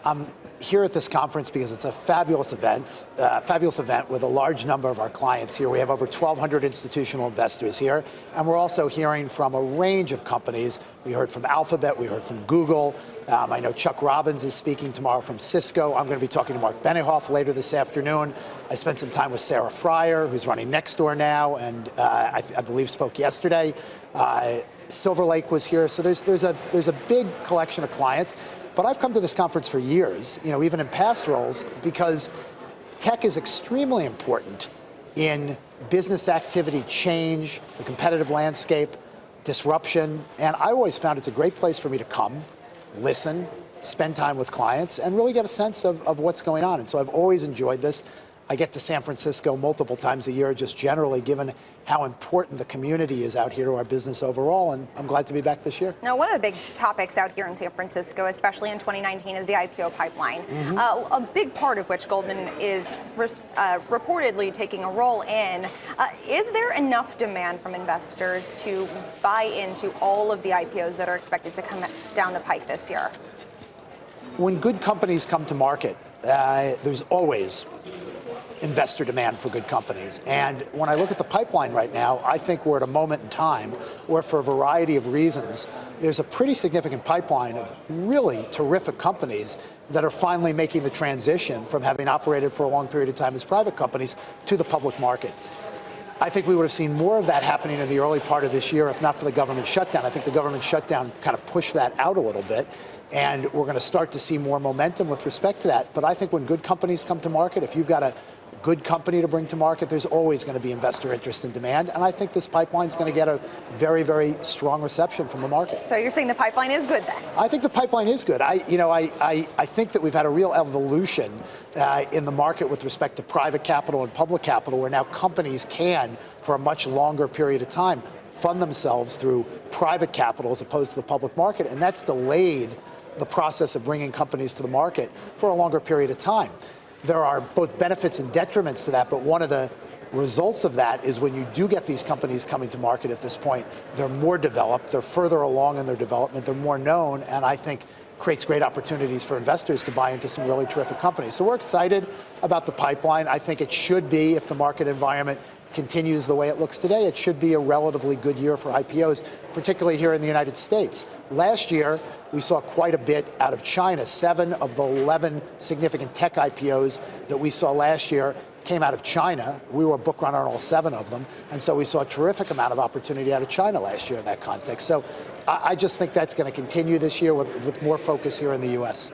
I'm here at this conference because it's a fabulous event with a large number of our clients here. We have over 1,200 institutional investors here, and we're also hearing from a range of companies. We heard from Alphabet, we heard from Google. I know Chuck Robbins is speaking tomorrow from Cisco. I'm going to be talking to Mark Benioff later this afternoon. I spent some time with Sarah Fryer, who's running Nextdoor now, and I believe spoke yesterday. Silver Lake was here, so there's a big collection of clients. But I've come to this conference for years, even in past roles, because tech is extremely important in business activity change, the competitive landscape, disruption. And I always found it's a great place for me to come, listen, spend time with clients, and really get a sense of what's going on. And so I've always enjoyed this. I get to San Francisco multiple times a year, just generally, given how important the community is out here to our business overall, and I'm glad to be back this year. Now, one of the big topics out here in San Francisco, especially in 2019, is the IPO pipeline, a big part of which Goldman is reportedly taking a role in. Is there enough demand from investors to buy into all of the IPOs that are expected to come down the pike this year? When good companies come to market, there's always investor demand for good companies. And when I look at the pipeline right now, I think we're at a moment in time where, for a variety of reasons, there's a pretty significant pipeline of really terrific companies that are finally making the transition from having operated for a long period of time as private companies to the public market. I think we would have seen more of that happening in the early part of this year if not for the government shutdown. I think the government shutdown kind of pushed that out a little bit, and we're going to start to see more momentum with respect to that. But I think when good companies come to market, if you've got a good company to bring to market, there's always going to be investor interest and demand. And I think this pipeline is going to get a very, very strong reception from the market. So you're saying the pipeline is good then? I think the pipeline is good. I think that we've had a real evolution in the market with respect to private capital and public capital, where now companies can, for a much longer period of time, fund themselves through private capital as opposed to the public market. And that's delayed the process of bringing companies to the market for a longer period of time. There are both benefits and detriments to that, but one of the results of that is when you do get these companies coming to market at this point, they're more developed, they're further along in their development, they're more known, and I think creates great opportunities for investors to buy into some really terrific companies. So we're excited about the pipeline. I think it should be, if the market environment continues the way it looks today, it should be a relatively good year for IPOs, particularly here in the United States. Last year, we saw quite a bit out of China. 7 of the 11 significant tech IPOs that we saw last year came out of China. We were a book runner on all 7 of them, and so we saw a terrific amount of opportunity out of China last year in that context. So I just think that's going to continue this year with more focus here in the U.S.